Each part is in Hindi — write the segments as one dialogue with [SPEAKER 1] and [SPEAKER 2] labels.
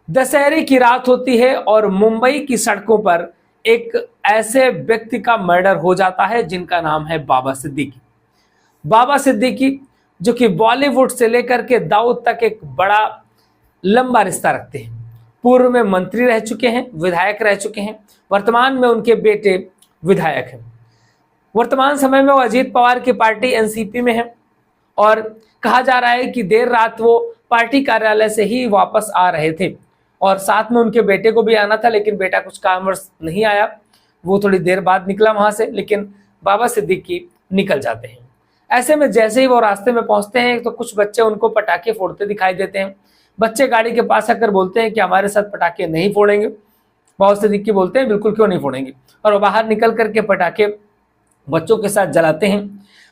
[SPEAKER 1] दशहरे की रात होती है और मुंबई की सड़कों पर एक ऐसे व्यक्ति का मर्डर हो जाता है जिनका नाम है बाबा सिद्दीकी। बाबा सिद्दीकी जो कि बॉलीवुड से लेकर के दाऊद तक एक बड़ा लंबा रिश्ता रखते हैं। पूर्व में मंत्री रह चुके हैं, विधायक रह चुके हैं, वर्तमान में उनके बेटे विधायक हैं। वर्तमान समय में वो अजीत पवार की पार्टी एनसीपी में है और कहा जा रहा है कि देर रात वो पार्टी कार्यालय से ही वापस आ रहे थे और साथ में उनके बेटे को भी आना था, लेकिन बेटा कुछ कारणवश नहीं आया, वो थोड़ी देर बाद निकला वहां से, लेकिन बाबा सिद्दीकी निकल जाते हैं। ऐसे में जैसे ही वो रास्ते में पहुंचते हैं तो कुछ बच्चे उनको पटाखे फोड़ते दिखाई देते हैं। बच्चे गाड़ी के पास आकर बोलते हैं कि हमारे साथ पटाखे नहीं फोड़ेंगे। बाबा सिद्दीकी बोलते हैं बिल्कुल क्यों नहीं फोड़ेंगे, और वो बाहर निकल करके पटाखे बच्चों के साथ जलाते हैं।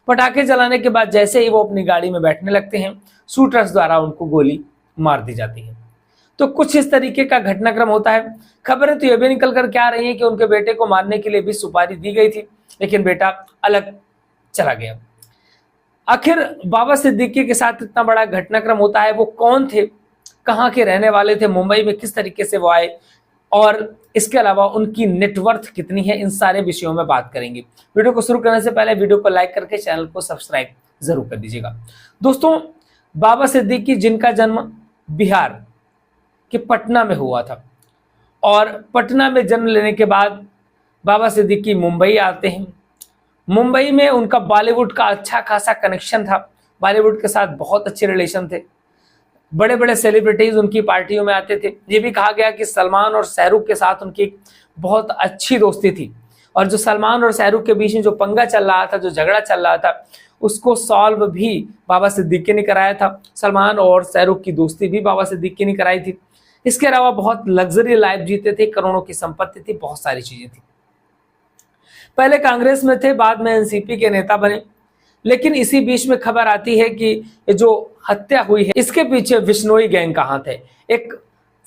[SPEAKER 1] पटाखे जलाने के बाद जैसे ही वो अपनी गाड़ी में बैठने लगते हैं, शूटर्स द्वारा उनको गोली मार दी जाती है। तो कुछ इस तरीके का घटनाक्रम होता है। खबरें तो ये भी निकल कर क्या रही हैं कि उनके बेटे को मारने के लिए भी सुपारी दी गई थी, लेकिन बेटा अलग चला गया। आखिर बाबा सिद्दीकी के साथ इतना बड़ा घटनाक्रम होता है, वो कौन थे, कहाँ के रहने वाले थे, मुंबई में किस तरीके से वो आए, और इसके अलावा उनकी नेटवर्थ कितनी है, इन सारे विषयों में बात करेंगे। वीडियो को शुरू करने से पहले वीडियो को लाइक करके चैनल को सब्सक्राइब जरूर कर दीजिएगा। दोस्तों, बाबा सिद्दीकी जिनका जन्म बिहार के पटना में हुआ था और पटना में जन्म लेने के बाद बाबा सिद्दीकी मुंबई आते हैं। मुंबई में उनका बॉलीवुड का अच्छा खासा कनेक्शन था, बॉलीवुड के साथ बहुत अच्छे रिलेशन थे। बड़े बड़े सेलिब्रिटीज उनकी पार्टियों में आते थे। ये भी कहा गया कि सलमान और शाहरुख के साथ उनकी बहुत अच्छी दोस्ती थी, और जो सलमान और शाहरुख के बीच में जो पंगा चल रहा था, जो झगड़ा चल रहा था, उसको सॉल्व भी बाबा सिद्दीकी ने कराया था। सलमान और शाहरुख की दोस्ती भी बाबा सिद्दीकी ने कराई थी। इसके अलावा बहुत लग्जरी लाइफ जीते थे, करोड़ों की संपत्ति थी, बहुत सारी चीजें थी। पहले कांग्रेस में थे, बाद में एनसीपी के नेता बने। लेकिन इसी बीच में खबर आती है कि ये जो हत्या हुई है, इसके पीछे बिश्नोई गैंग का हाथ है। एक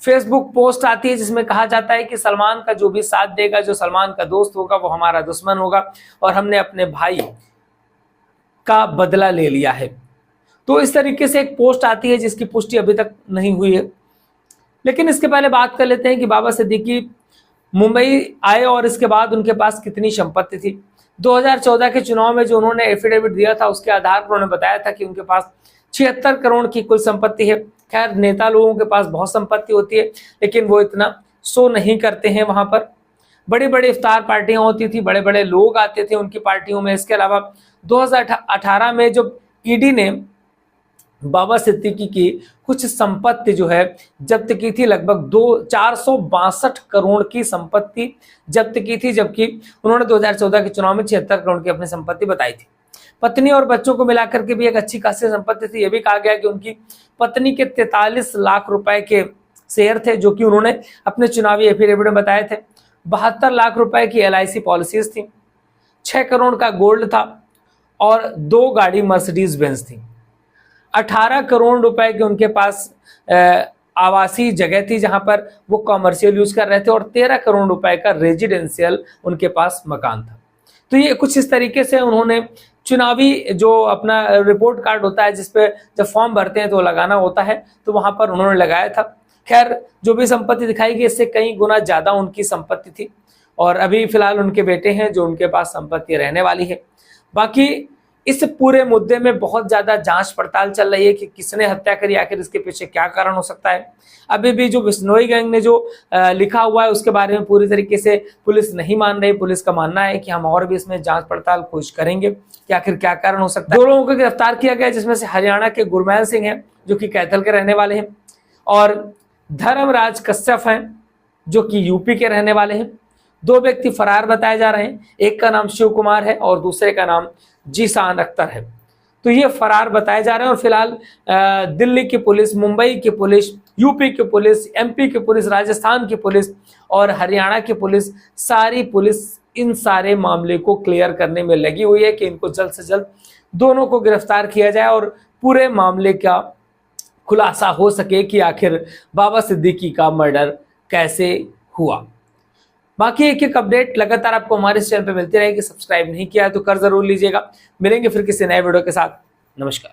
[SPEAKER 1] फेसबुक पोस्ट आती है जिसमें कहा जाता है कि सलमान का जो भी साथ देगा, जो सलमान का दोस्त होगा, वो हमारा दुश्मन होगा, और हमने अपने भाई का बदला ले लिया है। तो इस तरीके से एक पोस्ट आती है जिसकी पुष्टि अभी तक नहीं हुई है। लेकिन इसके पहले बात कर लेते हैं कि बाबा सिद्दीकी मुंबई आए और इसके बाद उनके पास कितनी संपत्ति थी। 2014 के चुनाव में जो उन्होंने एफिडेविट दिया था, उसके आधार पर उन्होंने बताया था कि उनके पास 76 करोड़ की कुल संपत्ति है। खैर, नेता लोगों के पास बहुत संपत्ति होती है, लेकिन वो इतना शो नहीं करते हैं। वहां पर बड़ी बड़ी इफ्तार पार्टियां होती थी, बड़े बड़े लोग आते थे उनकी पार्टियों में। इसके अलावा 2018 में जब ईडी ने बाबा सिद्दीकी की कुछ संपत्ति जो है जब्त की थी, लगभग 462 करोड़ की संपत्ति जब्त की थी, जबकि उन्होंने 2014 के चुनाव में 76 करोड़ की अपनी संपत्ति बताई थी। पत्नी और बच्चों को मिलाकर के भी एक अच्छी खासी संपत्ति थी। यह भी कहा गया कि उनकी पत्नी के 43 लाख रुपए के शेयर थे, जो कि उन्होंने अपने चुनावी एफिडेविट में बताए थे। 72 लाख रुपए की LIC पॉलिसीज थी, 6 करोड़ का गोल्ड था, और 2 गाड़ी मर्सिडीज बेंज थी। 18 करोड़ रुपए के उनके पास आवासीय जगह थी जहां पर वो कॉमर्शियल यूज कर रहे थे, और 13 करोड़ रुपए का रेजिडेंशियल उनके पास मकान था। तो ये कुछ इस तरीके से उन्होंने चुनावी जो अपना रिपोर्ट कार्ड होता है, जिसपे जब फॉर्म भरते हैं तो लगाना होता है, तो वहां पर उन्होंने लगाया था। खैर, जो भी संपत्ति दिखाई गई इससे कई गुना ज्यादा उनकी संपत्ति थी, और अभी फिलहाल उनके बेटे हैं जो उनके पास संपत्ति रहने वाली है। बाकी इस पूरे मुद्दे में बहुत ज्यादा जांच पड़ताल चल रही है कि किसने हत्या करी, आखिर इसके पीछे क्या कारण हो सकता है। अभी भी जो बिश्नोई गैंग ने जो लिखा हुआ है उसके बारे में पूरी तरीके से पुलिस नहीं मान रही। पुलिस का मानना है कि हम और भी इसमें जांच पड़ताल कोशिश करेंगे कि आखिर क्या कारण हो सकता है। 2 लोगों को गिरफ्तार किया गया, जिसमें से हरियाणा के गुरमैल सिंह हैं जो कि कैथल के रहने वाले हैं, और धर्मराज कश्यप हैं जो कि यूपी के रहने वाले हैं। 2 व्यक्ति फरार बताए जा रहे हैं, एक का नाम शिव कुमार है और दूसरे का नाम जीशान अख्तर है। तो ये फरार बताए जा रहे हैं, और फिलहाल दिल्ली की पुलिस, मुंबई की पुलिस, यूपी की पुलिस, MP की पुलिस, राजस्थान की पुलिस और हरियाणा की पुलिस, सारी पुलिस इन सारे मामले को क्लियर करने में लगी हुई है कि इनको जल्द से जल्द दोनों को गिरफ्तार किया जाए और पूरे मामले का खुलासा हो सके कि आखिर बाबा सिद्दीकी का मर्डर कैसे हुआ। बाकी एक एक अपडेट लगातार आपको हमारे इस चैनल पे मिलती रहेगी। सब्सक्राइब नहीं किया है तो कर जरूर लीजिएगा। मिलेंगे फिर किसी नए वीडियो के साथ। नमस्कार।